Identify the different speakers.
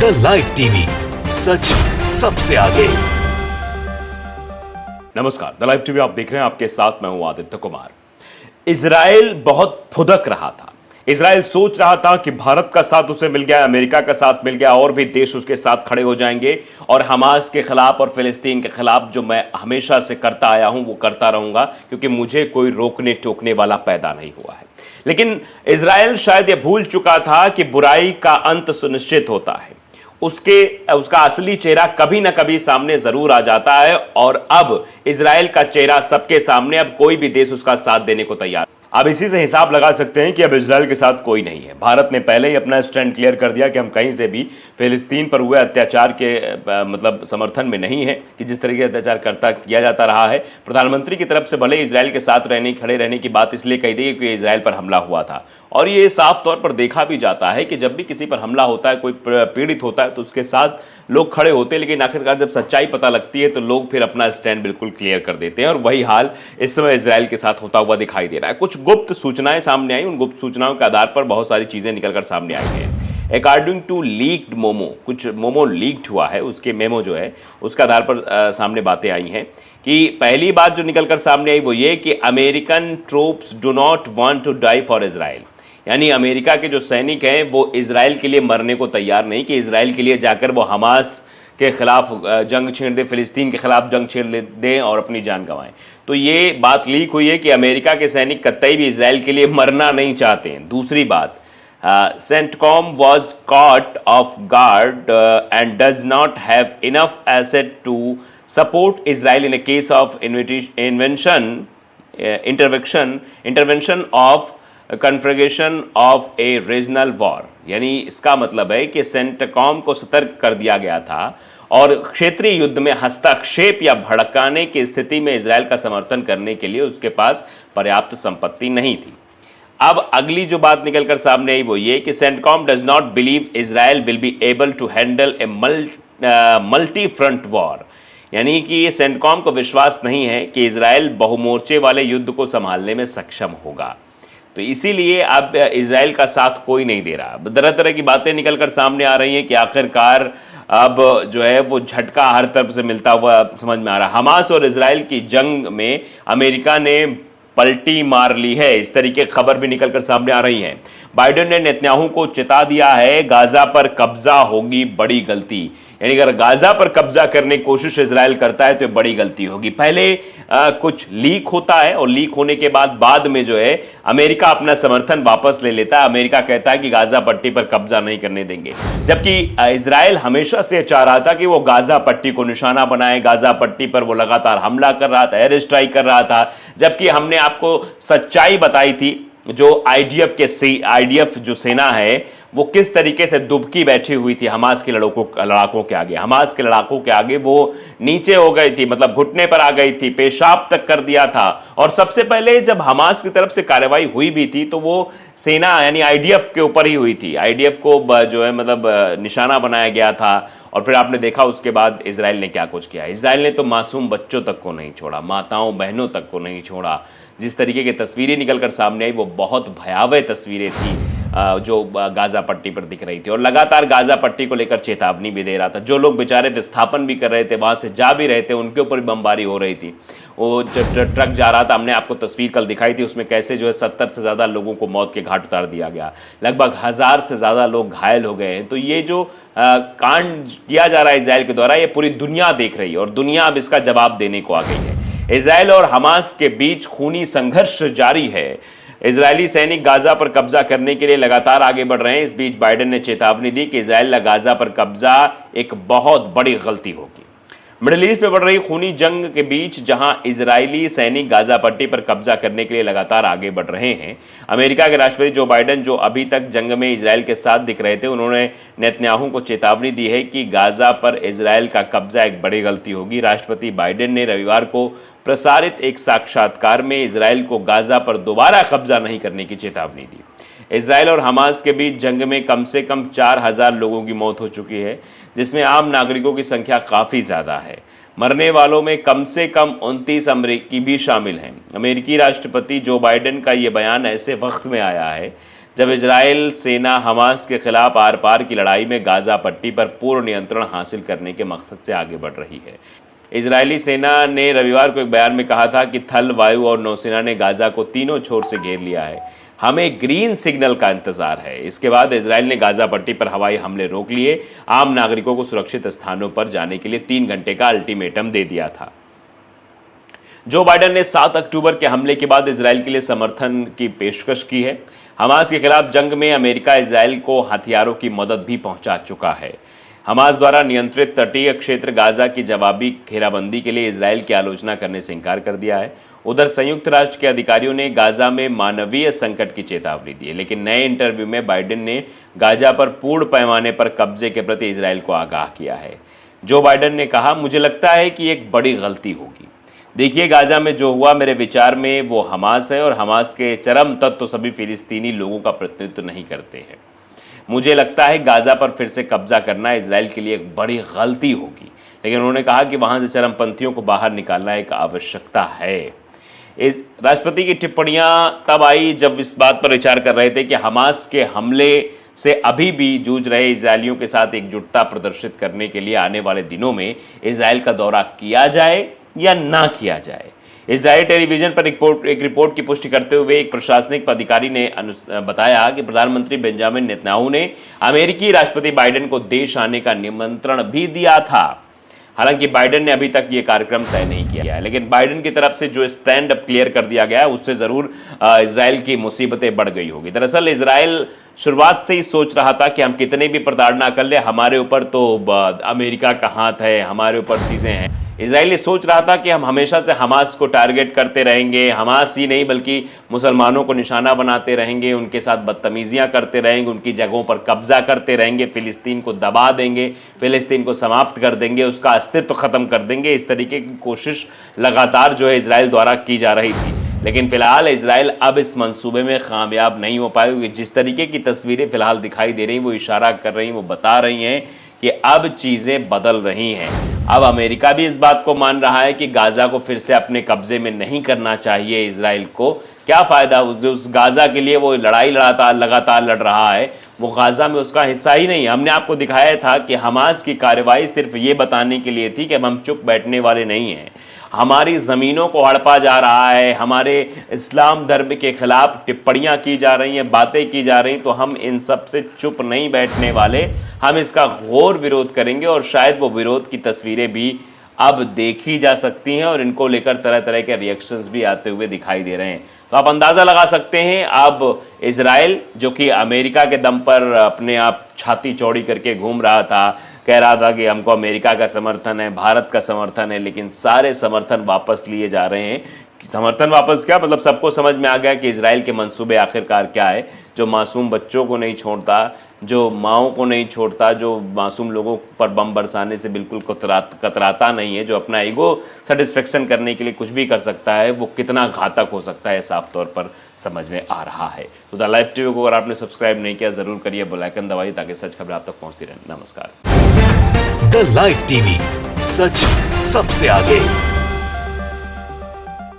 Speaker 1: The live TV, सच सबसे आगे।
Speaker 2: नमस्कार, द लाइव टीवी आप देख रहे हैं, आपके साथ मैं हूं आदित्य कुमार। इजराइल बहुत फुदक रहा था। इजराइल सोच रहा था कि भारत का साथ उसे मिल गया, अमेरिका का साथ मिल गया, और भी देश उसके साथ खड़े हो जाएंगे और हमास के खिलाफ और फिलिस्तीन के खिलाफ जो मैं हमेशा से करता आया हूं वो करता रहूंगा, क्योंकि मुझे कोई रोकने टोकने वाला पैदा नहीं हुआ है। लेकिन इजराइल शायद यह भूल चुका था कि बुराई का अंत सुनिश्चित होता है। उसका असली चेहरा कभी ना कभी सामने जरूर आ जाता है, और अब इजराइल का चेहरा सबके सामने, अब कोई भी देश उसका साथ देने को तैयार। अब इसी से हिसाब लगा सकते हैं कि अब इजराइल के साथ कोई नहीं है। भारत ने पहले ही अपना स्टैंड क्लियर कर दिया कि हम कहीं से भी फिलिस्तीन पर हुए अत्याचार के मतलब समर्थन में नहीं है, कि जिस तरीके से अत्याचार किया जाता रहा है। प्रधानमंत्री की तरफ से भले इजराइल के साथ खड़े रहने की बात इसलिए कही गई कि इजराइल पर हमला हुआ था, और ये साफ तौर पर देखा भी जाता है कि जब भी किसी पर हमला होता है, कोई पीड़ित होता है, तो उसके साथ लोग खड़े होते हैं, लेकिन आखिरकार जब सच्चाई पता लगती है तो लोग फिर अपना स्टैंड बिल्कुल क्लियर कर देते हैं। और वही हाल इस समय इजराइल के साथ होता हुआ दिखाई दे रहा है। कुछ गुप्त सूचनाएं सामने आई, उन गुप्त सूचनाओं के आधार पर बहुत सारी चीजें निकलकर सामने आई हैं। अकॉर्डिंग टू लीक्ड मोमो, कुछ मोमो लीक्ड हुआ है, उसके मेमो जो है उसके आधार पर सामने बातें आई हैं कि पहली बात जो निकलकर सामने आई वो ये कि American troops do not want to die for Israel. यानी अमेरिका के जो सैनिक हैं वो इजराइल के लिए मरने को तैयार नहीं, कि इजराइल के लिए जाकर वो हमास के खिलाफ जंग छेड़ दे, फिलिस्तीन के खिलाफ जंग छेड़ दें और अपनी जान गंवाएं। तो ये बात लीक हुई है कि अमेरिका के सैनिक कतई भी इजराइल के लिए मरना नहीं चाहते हैं। दूसरी बात, CENTCOM was caught off guard and does not have enough asset to support Israel in a case of intervention of conflagration of a regional war. यानी इसका मतलब है कि सेंटकॉम को सतर्क कर दिया गया था और क्षेत्रीय युद्ध में हस्तक्षेप या भड़काने की स्थिति में इजराइल का समर्थन करने के लिए उसके पास पर्याप्त संपत्ति नहीं थी। अब अगली जो बात निकलकर सामने आई वो ये कि CENTCOM does not believe Israel will be able to handle a multi front war. यानी कि सेंटकॉम को विश्वास नहीं है कि इजराइल बहुमोर्चे वाले युद्ध को संभालने में सक्षम होगा। तो इसीलिए अब इजराइल का साथ कोई नहीं दे रहा। तरह तरह की बातें निकलकर सामने आ रही हैं कि आखिरकार अब जो है वो झटका हर तरफ से मिलता हुआ समझ में आ रहा है। हमास और इजराइल की जंग में अमेरिका ने पलटी मार ली है, इस तरीके की खबर भी निकलकर सामने आ रही है। बाइडेन ने नेतन्याहू को चेता दिया है, गाजा पर कब्जा होगी बड़ी गलती। यानी अगर गाजा पर कब्जा करने की कोशिश इजराइल करता है तो बड़ी गलती होगी। पहले कुछ लीक होता है और लीक होने के बाद में जो है अमेरिका अपना समर्थन वापस ले लेता है। अमेरिका कहता है कि गाजा पट्टी पर कब्जा नहीं करने देंगे, जबकि इजराइल हमेशा से चाह रहा था कि वो गाजा पट्टी को निशाना बनाए। गाजा पट्टी पर वो लगातार हमला कर रहा था, एयर स्ट्राइक कर रहा था, जबकि हमने आपको सच्चाई बताई थी जो आईडीएफ जो सेना है वो किस तरीके से दुबकी बैठी हुई थी हमास के लड़ाकों के आगे। हमास के लड़ाकों के आगे वो नीचे हो गई थी, मतलब घुटने पर आ गई थी, पेशाब तक कर दिया था। और सबसे पहले जब हमास की तरफ से कार्रवाई हुई भी थी तो वो सेना यानी आईडीएफ के ऊपर ही हुई थी। आईडीएफ को जो है मतलब निशाना बनाया गया था। और फिर आपने देखा उसके बाद इजराइल ने क्या कुछ किया। इजराइल ने तो मासूम बच्चों तक को नहीं छोड़ा, माताओं बहनों तक को नहीं छोड़ा। जिस तरीके की तस्वीरें निकलकर सामने आई वो बहुत भयावह तस्वीरें थी जो गाजा पट्टी पर दिख रही थी, और लगातार गाजा पट्टी को लेकर चेतावनी भी दे रहा था। जो लोग बेचारे विस्थापन भी कर रहे थे, वहां से जा भी रहे थे, उनके ऊपर भी बमबारी हो रही थी। वो ट्रक जा रहा था, हमने आपको तस्वीर कल दिखाई थी, उसमें कैसे जो है 70 से ज़्यादा लोगों को मौत के घाट उतार दिया गया, लगभग 1000 से ज़्यादा लोग घायल हो गए हैं। तो ये जो कांड किया जा रहा है इजराइल के द्वारा, ये पूरी दुनिया देख रही है और दुनिया अब इसका जवाब देने को आ गई है। इजराइल और हमास के बीच खूनी संघर्ष जारी है। इजरायली सैनिक गाजा पर कब्जा करने के लिए लगातार आगे बढ़ रहे हैं। इस बीच बाइडेन ने चेतावनी दी कि इजराइल गाजा पर कब्जा एक बहुत बड़ी गलती होगी। मिडिल ईस्ट में बढ़ रही खूनी जंग के बीच जहां इजरायली सैनिक गाजा पट्टी पर कब्जा करने के लिए लगातार आगे बढ़ रहे हैं, अमेरिका के राष्ट्रपति जो बाइडेन, जो अभी तक जंग में इजराइल के साथ दिख रहे थे, उन्होंने नेतन्याहू को चेतावनी दी है कि गाजा पर इजराइल का कब्जा एक बड़ी गलती होगी। राष्ट्रपति बाइडेन ने रविवार को प्रसारित एक साक्षात्कार में इजराइल को गाजा पर दोबारा कब्जा नहीं करने की चेतावनी दी। इजराइल और हमास के बीच जंग में कम से कम 4000 लोगों की मौत हो चुकी है, जिसमें आम नागरिकों की संख्या काफ़ी ज़्यादा है। मरने वालों में कम से कम 29 अमेरिकी भी शामिल हैं। अमेरिकी राष्ट्रपति जो बाइडेन का ये बयान ऐसे वक्त में आया है जब इजराइल सेना हमास के खिलाफ आर पार की लड़ाई में गाजा पट्टी पर पूर्ण नियंत्रण हासिल करने के मकसद से आगे बढ़ रही है। इजरायली सेना ने रविवार को एक बयान में कहा था कि थल, वायु और नौसेना ने गाजा को तीनों छोर से घेर लिया है। हमें ग्रीन सिग्नल का इंतजार है। इसके बाद इजराइल ने गाजा पट्टी पर हवाई हमले रोक लिए, आम नागरिकों को सुरक्षित स्थानों पर जाने के लिए 3 घंटे का अल्टीमेटम दे दिया था। जो बाइडेन ने 7 अक्टूबर के हमले के बाद इजराइल के लिए समर्थन की पेशकश की है। हमास के खिलाफ जंग में अमेरिका इजराइल को हथियारों की मदद भी पहुंचा चुका है। हमास द्वारा नियंत्रित तटीय क्षेत्र गाजा की जवाबी घेराबंदी के लिए इजराइल की आलोचना करने से इनकार कर दिया है। उधर संयुक्त राष्ट्र के अधिकारियों ने गाजा में मानवीय संकट की चेतावनी दी है, लेकिन नए इंटरव्यू में बाइडेन ने गाजा पर पूर्ण पैमाने पर कब्जे के प्रति इजराइल को आगाह किया है। जो बाइडेन ने कहा, मुझे लगता है कि एक बड़ी गलती होगी। देखिए, गाजा में जो हुआ मेरे विचार में वो हमास है, और हमास के चरम तत्व सभी फिलिस्तीनी लोगों का प्रतिनिधित्व नहीं करते हैं। मुझे लगता है गाजा पर फिर से कब्जा करना इजराइल के लिए एक बड़ी गलती होगी, लेकिन उन्होंने कहा कि वहां से चरमपंथियों को बाहर निकालना एक आवश्यकता है। इस राष्ट्रपति की टिप्पणियां तब आई जब इस बात पर विचार कर रहे थे कि हमास के हमले से अभी भी जूझ रहे इजरायलियों के साथ एकजुटता प्रदर्शित करने के लिए आने वाले दिनों में इजराइल का दौरा किया जाए या ना किया जाए। इजराइल टेलीविजन पर एक रिपोर्ट की पुष्टि करते हुए एक प्रशासनिक अधिकारी ने बताया कि प्रधानमंत्री बेंजामिन नेतन्याहू ने अमेरिकी राष्ट्रपति बाइडेन को देश आने का निमंत्रण भी दिया था। हालांकि बाइडेन ने अभी तक ये कार्यक्रम तय नहीं किया है, लेकिन बाइडेन की तरफ से जो स्टैंड अप क्लियर कर दिया गया है उससे जरूर इजराइल की मुसीबतें बढ़ गई होगी। दरअसल इजराइल शुरुआत से ही सोच रहा था कि हम कितने भी प्रताड़ना कर ले, हमारे ऊपर तो अमेरिका का हाथ है, हमारे ऊपर चीजें हैं। इजराइल ये सोच रहा था कि हम हमेशा से हमास को टारगेट करते रहेंगे, हमास ही नहीं बल्कि मुसलमानों को निशाना बनाते रहेंगे, उनके साथ बदतमीजियां करते रहेंगे, उनकी जगहों पर कब्जा करते रहेंगे, फिलिस्तीन को दबा देंगे, फिलिस्तीन को समाप्त कर देंगे, उसका अस्तित्व खत्म कर देंगे। इस तरीके की कोशिश लगातार जो है इजराइल द्वारा की जा रही थी, लेकिन फिलहाल इजराइल अब इस मंसूबे में कामयाब नहीं हो पाए, क्योंकि जिस तरीके की तस्वीरें फिलहाल दिखाई दे रही, वो इशारा कर रही, वो बता रही हैं कि अब चीजें बदल रही हैं। अब अमेरिका भी इस बात को मान रहा है कि गाजा को फिर से अपने कब्जे में नहीं करना चाहिए इजराइल को। क्या फायदा उस गाजा के लिए वो लड़ाई लगातार लड़ रहा है, वो गाजा में उसका हिस्सा ही नहीं। हमने आपको दिखाया था कि हमास की कार्रवाई सिर्फ ये बताने के लिए थी कि हम चुप बैठने वाले नहीं हैं। हमारी ज़मीनों को हड़पा जा रहा है, हमारे इस्लाम धर्म के खिलाफ टिप्पणियां की जा रही हैं, बातें की जा रही, तो हम इन सब से चुप नहीं बैठने वाले, हम इसका घोर विरोध करेंगे। और शायद वो विरोध की तस्वीरें भी अब देखी जा सकती हैं और इनको लेकर तरह तरह के रिएक्शंस भी आते हुए दिखाई दे रहे हैं। तो आप अंदाज़ा लगा सकते हैं, अब इजराइल जो कि अमेरिका के दम पर अपने आप छाती चौड़ी करके घूम रहा था, कह रहा था कि हमको अमेरिका का समर्थन है, भारत का समर्थन है, लेकिन सारे समर्थन वापस लिए जा रहे हैं। समर्थन वापस क्या मतलब, सबको समझ में आ गया कि इजराइल के मंसूबे आखिरकार क्या है, जो मासूम बच्चों को नहीं छोड़ता, जो माओं को नहीं छोड़ता, जो मासूम लोगों पर बम बरसाने से बिल्कुल कतराता नहीं है, जो अपना ईगो सेटिस्फेक्शन करने के लिए कुछ भी कर सकता है, वो कितना घातक हो सकता है साफ तौर पर समझ में आ रहा है। तो द लाइव टीवी को अगर आपने सब्सक्राइब नहीं किया ज़रूर करिए, बेल आइकन दबाइए ताकि सच खबरें आप तक पहुंचती रहें। नमस्कार।
Speaker 1: द लाइव टीवी, सच सबसे आगे।